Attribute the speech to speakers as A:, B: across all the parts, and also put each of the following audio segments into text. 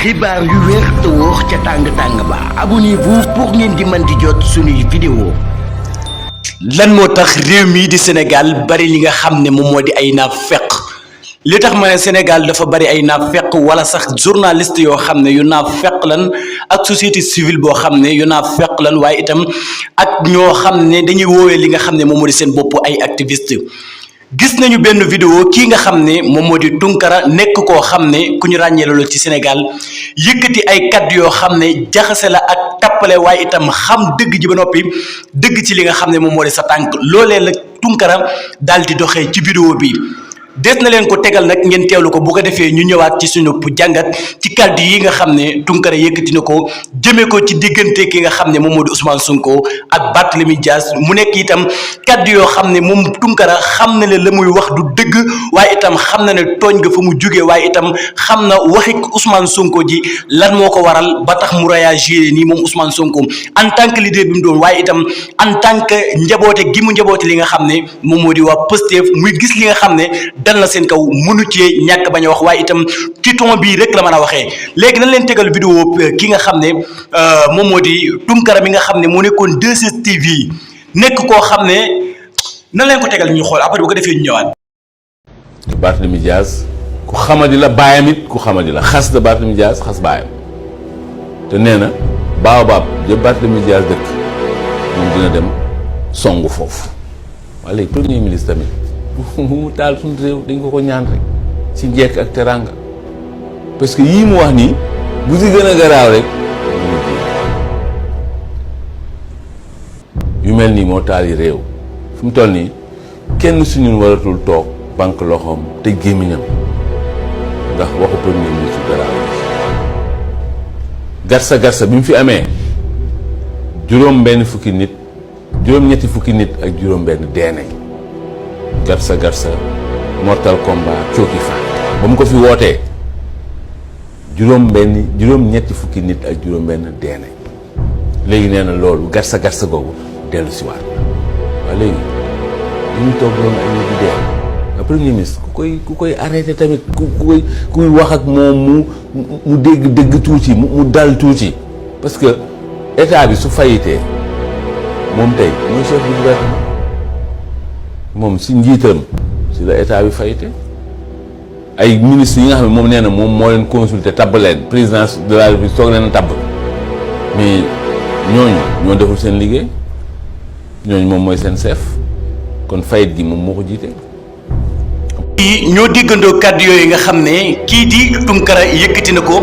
A: xibaar yu wér te wóor ca tàng ba abonnez-vous pour ngeen di mën di jot suñuy vidéo. lan moo tax réew mii di Sénégal bari li nga xam ne moom moo di ay naafeq li tax ma ne Sénégal dafa bari ay naafeq wala sax journaliste yoo xam ne yu naafeq lan ak société civile boo xam ne yu naafeq lan waaye itam ak ñoo xam ne dañuy woowee li nga xam ne moom moo di seen bopp ay activiste gis nañu benn vidéo kii nga xam ne moom moo di Tunkara nekk koo xam ne ku ñu ràññee loolu ci Sénégal yëkkati ay kaddu yoo xam ne jaxase la ak tappale waaye itam xam dëgg ji ba noppi dëgg ci li nga xam ne moom moo di sa tànk loolee la Tunkara daal di doxee ci vidéo bi des na leen ko tegal nag ngeen teewlu ko bu ko defee ñu ñëwaat ci suñu jàngat ci kaddu yi nga xam ne Tunkara yëkkati na ko jëmee ko ci diggante ki nga xam ne moom moo di Ousmane Sonko ak Barthélémy Dias mu nekk itam kaddu yoo xam ne moom Tunkara xam na ne la muy wax du dëgg waaye itam xam na ne tooñ nga fa mu jógee waaye itam xam na waxi Ousmane Sonko ji lan moo ko waral ba tax mu réagir nii moom Ousmane Sonko en tant que leader bi mu doon waaye itam en tant que njaboote gi mu njaboote li nga xam ne moom moo di waa Pastef muy gis li nga xam ne dal na seen kaw mënu cee ñàkk bañ a wax waaye itam ci ton bii rek la mën a waxee léegi nañ leen tegal vidéo ki nga xam ne moom moo di Tunkara mi nga xam ne moo nekkoon 2STV nekk koo xam ne nan leen ko tegal ñu xool après bu ko defee ñu ñëwaat.
B: Barthélémy Dias ku xamadi la baayam it ku xamadi la xas de Barthélémy Dias xas baayam te nee na baobab jëpp Barthélémy Dias dëkk moom dina dem songu foofu waaye léegi premier ministre tamit mu taal suñu réew dañ ko ñaan rek ci njekk ak teranga parce que yii mu wax nii bu si gën a garaaw rek yu mel nii moo taal yi réew fi mu toll nii kenn suñu waratul toog banque loxoom te gémmiñam ndax waxu premier ministre garaaw garsa bi mu fi amee juróom-ñetti fukki nit ak juróom-benn dee nañ garsa mortal combat cooki fa ba mu ko fi wootee juróom-ñetti fukki nit ak juróom-benn dee nañ léegi nee na loolu garsa googu dellu si waat waaye léegi dañuy toog loolu ay nit di dee premier ministre ku koy arrêté tamit kuy wax ak moom mu dégg tuuti mu dal tuuti parce que état bi su fayitee moom tey mooy chef du gouvernement moom si njiitam si la état bi fayite ay ministres yi nga xam ne moom nee na moom moo leen consulter tabb leen présidence de la République soog leen a tabb mais ñooñu ñoo deful seen liggéey ñooñu moom mooy seen chef kon fayit gi moom moo ko jiite.
A: ñoo déggandoo kàddu yooyu nga xam ne kii di Tunkara yëkkati na ko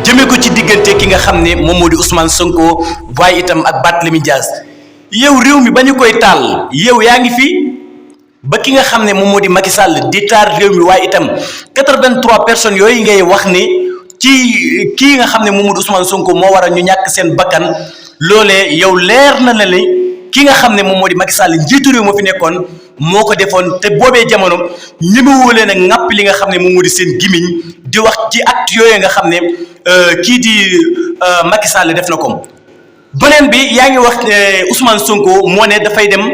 A: jëmee ko ci diggante ki nga xam ne moom moo di Ousmane Sonko waaye itam ak Barthélémy Dias yow réew mi ba ñu koy taal yow yaa ngi fi. ba ki nga xam ne moom moo di Macky Sall di taar réew mi waaye itam 83 personnes yooyu ngay wax ni ci kii nga xam ne moom moo di Ousmane Sonko moo waral ñu ñàkk seen bakkan loolee yow leer na la ni ki nga xam ne moom moo di Macky Sall njiitu réew moo fi nekkoon moo ko defoon te boobee jamono ñemewoo leen a ŋàpp li nga xam ne moom moo di seen gimiñ di wax ci acte yooyu nga xam ne kii di Macky Sall def na ko beneen bi yaa ngi wax Ousmane Sonko moo ne dafay dem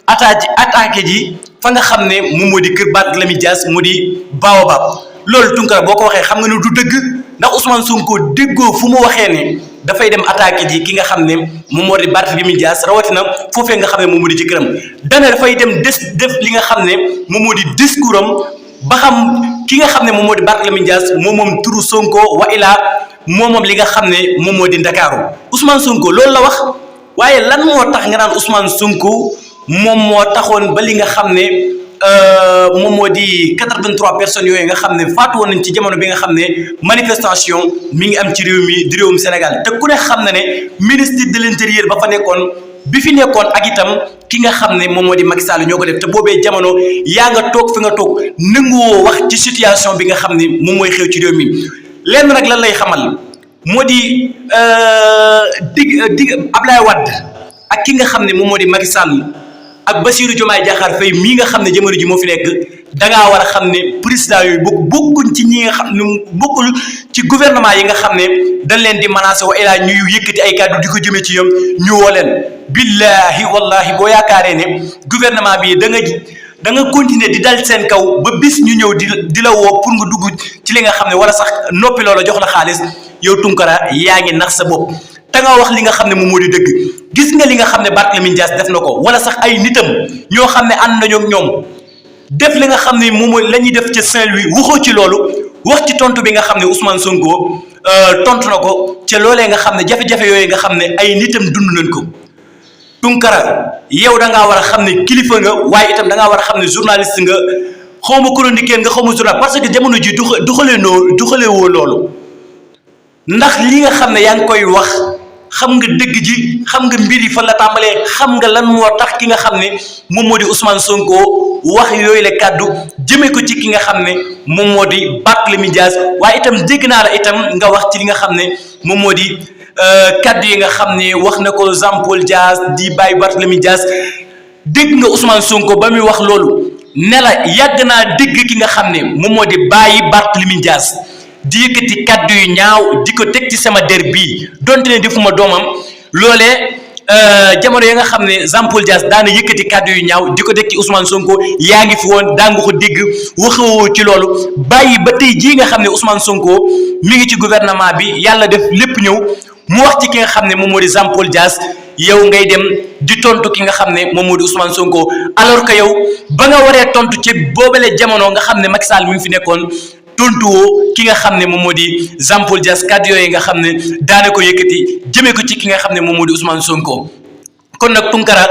A: attaqué ji fa nga xam ne moom moo di kër Barthélémy Dias mu di baobab loolu Tunkara boo ko waxee xam nga ne du dëgg ndax Ousmane Sonko déggoo fu mu waxee ne dafay dem attaqué ji ki nga xam ne moom moo di Barthélémy Dias rawatina foofee nga xam ne moom moo di ci këram dana dafay dem def li nga xam ne moom moo di discours am ba xam ki nga xam ne moom moo di Barthélémy Dias moom turu Sonko wa ilaa moom li nga xam ne moom moo di Ndakaaru Ousmane Sonko loolu la wax waaye lan moo tax nga naan Ousmane Sonko moom moo taxoon ba li nga xam ne moom moo di 83 personnes yooyu nga xam ne faatu woon nañ ci jamono bi nga xam ne manifestation mi ngi am ci réew mi di réewum Sénégal te ku ne xam na ne ministre de l'intérieur ba fa nekkoon bi fi nekkoon ak itam ki nga xam ne moom moo di Macky Sall ñoo ko def te boobee jamono yaa nga toog fi nga toog nanguwoo wax ci situation bi nga xam ne moom mooy xew ci réew mi lenn nag lan lay xamal moo di Ablaye Wade ak ki nga xam ne moom moo di Macky Sall ak Bassirou Diomaye Diakhar Faye mii nga xam ne jamono ji moo fi nekk dangaa war a xam ne président yooyu bokkuñ ci ñi nga xam ne bokkul ci gouvernement yi nga xam ne dañ leen di menacer wa ilaa ñuy yëkkati ay kàddu di ko jëmee ci ñoom ñu woo leen billahi wallahi boo yaakaaree ne gouvernement bi da nga continuer di dal seen kaw ba bis ñu ñëw di la woo pour nga dugg ci li nga xam ne wala sax noppi loola jox la xaalis yow Tunkara yaa ngi nax sa bopp te nga wax li nga xam ne moom moo di dëgg. gis nga li nga xam ne Barthélémy Dias def na ko wala sax ay nitam ñoo xam ne ànd nañoo ak ñoom def li nga xam ne moom mooy la ñuy def ca Saint-Louis waxoo ci loolu wax ci tontu bi nga xam ne Ousmane Sonko tontu na ko ca loolee nga xam ne jafe-jafe yooyu nga xam ne ay nitam dund nañ ko. Tunkara yow da ngaa war a xam ne kilifa nga waaye itam da ngaa war a xam ne journaliste nga xaw ma chroniqueur nga xaw ma journal parce que jamono ji doxalee woo loolu ndax li nga xam ne yaa ngi koy wax xam nga dëgg ji xam nga mbir yi fan la tàmbalee xam nga lan moo tax ki nga xam ne moom moo di Ousmane Sonko wax yooyu la kàddu jëmee ko ci ki nga xam ne moom moo di Barthélémy Dias waaye itam dégg naa la itam nga wax ci li nga xam ne moom moo di kàddu yi nga xam ne wax na ko Jean Paul Dias di bàyyi Barthélémy Dias dégg nga Ousmane Sonko ba muy wax loolu ne la yàgg naa dégg ki nga xam ne moom moo di bàyyi Barthélémy Dias di yëkkati kàddu yu ñaaw di ko teg ci sama der bii donte ne defuma doomam loolee jamono ya nga xam ne Jean Paul Dias daana yëkkati kàddu yu ñaaw di ko teg ci Ousmane Sonko yaa ngi fi woon daa nga ko dégg waxoo ci loolu bàyyi ba tey jii nga xam ne Ousmane Sonko mi ngi ci gouvernement bi yàlla def lépp ñëw mu wax ci ki nga xam ne moom moo di Jean Paul Dias yow ngay dem di tontu ki nga xam ne moom moo di Ousmane Sonko alors que yow ba nga waree tontu ci boobale jamono nga xam ne Macky Sall mi ngi fi nekkoon tontu woo ki nga xam ne moom moo di Jean Paul Dias kàddu yooyu nga xam ne daana ko yëkkati jëmee ko ci ki nga xam ne moom moo di Ousmane Sonko. kon nag Tunkara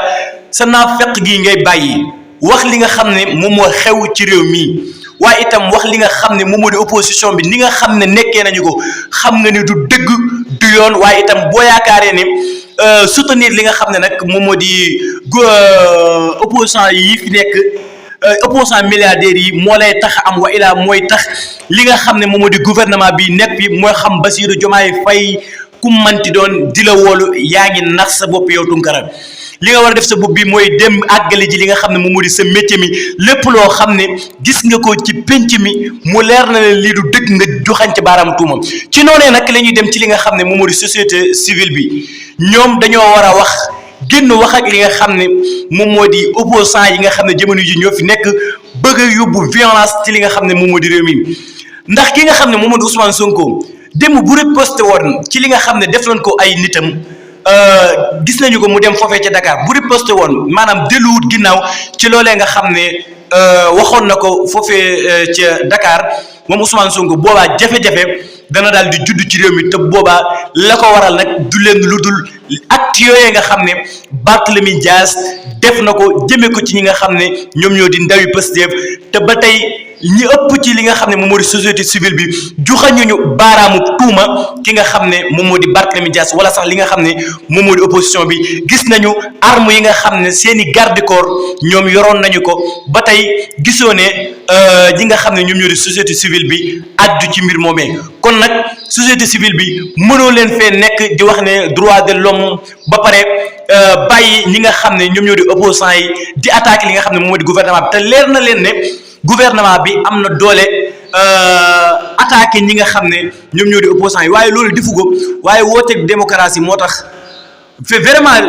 A: sa naafeq gi ngay bàyyi wax li nga xam ne moom moo xew ci réew mi waaye itam wax li nga xam ne moom moo di opposition bi ni nga xam ne nekkee nañu ko xam nga ni du dëgg du yoon waaye itam boo yaakaaree ne soutenir li nga xam ne nag moom moo di opposant yi fi nekk opposant milliardaires yi moo lay tax am wa ilaa mooy tax li nga xam ne moom moo di gouvernement bi nekk fi mooy xam Bassirou Diomaye Faye ku manti doon di la woolu yaa ngi nax sa bopp yow Tunkara li nga war a def sa bopp bi mooy dem àggale ji li nga xam ne moom moo di sa métier mi lépp loo xam ne gis nga ko ci penc mi mu leer na leen lii du dëgg nga joxañ ci baaraam tuumam ci noonee nag la ñuy dem ci li nga xam ne moom moo di société civile bi ñoom dañoo war a wax génn wax ak li nga xam ne moom moo di opposant yi nga xam ne jamono ji ñoo fi nekk bëgg a yóbbu violence ci li nga xam ne moom moo di réew mi ndax ki nga xam ne moom moo di Ousmane Sonko démb bu riposté woon ci li nga xam ne def nañ ko ay nitam gis nañu ko mu dem foofee ca Dakar bu riposté woon maanaam delluwut ginnaaw ci loolee nga xam ne waxoon na ko foofee ca Dakar moom Ousmane Sonko boobaa jafe-jafe dana daal di judd ci réew mi te boobaa la ko waral nag du leen lu dul acte yooyee nga xam ne Barthélémy Dias def na ko jëmee ko ci ñi nga xam ne ñoom ñoo di ndawi Pastef te ba tey ñi ëpp ci li nga xam ne moom moo di société civile bi joxañuñu baaraamu tuuma ki nga xam ne moom moo di Barthélémy Dias wala sax li nga xam ne moom moo di opposition bi gis nañu arme yi nga xam ne seeni garde corps ñoom yoroon nañu ko ba tey gisoo ne ñi nga xam ne ñoom ñoo di société civile bi addu ci mbir moomee kon nag société civile bi mënoo leen fee nekk di wax ne droit de l'homme ba pare bàyyi ñi nga xam ne ñoom ñoo di opposants yi di attaquer li nga xam ne moom moo di gouvernement bi te leer na leen ne gouvernement bi am na doole attaqué ñi nga xam ne ñoom ñoo di opposants yi waaye loolu defu ko waaye wooteeg démocratie moo tax vraiment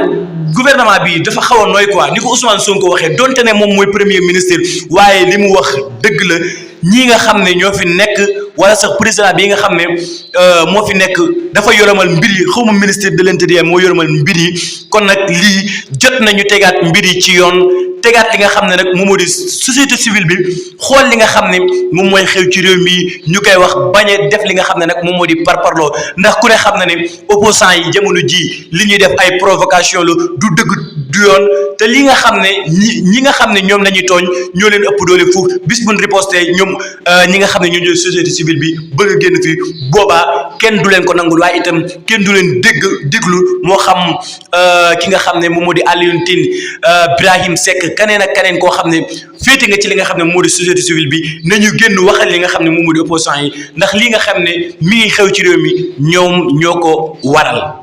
A: gouvernement bi dafa xaw a nooy quoi ni ko Ousmane Sonko waxee donte ne moom mooy premier ministre waaye li mu wax dëgg la ñi nga xam ne ñoo fi nekk wala sax président bi nga xam ne moo fi nekk dafa yoromal mbir yi xawma ministre de l'intérieur moo yoromal mbir yi kon nag lii jot nañu tegaat mbir yi ci yoon tegaat li nga xam ne nag moom moo di société civile bi xool li nga xam ne moom mooy xew ci réew mi ñu koy wax bañ a def li nga xam ne nag moom moo di parparloo ndax ku ne xam na ne opposant yi jamono ji li ñuy def ay provocation la du dëgg du yoon te li nga xam ne ñi nga xam ne ñoom la ñuy tooñ ñoo leen ëpp doole foofu bis buñ riposté ñoom ñi nga xam ne ñoo ñooy société civile bi bëgg a génn fii boobaa kenn du leen ko nangul waaye itam kenn du leen déglu moo xam ki nga xam ne moom moo di Alioune Tine Birahim Seck kaneen ak kaneen koo xam ne féete nga ci li nga xam ne moo di société civile bi nañu génn waxal li nga xam ne moom moo di opposant yi ndax li nga xam ne mi ngi xew ci réew mi ñoom ñoo ko waral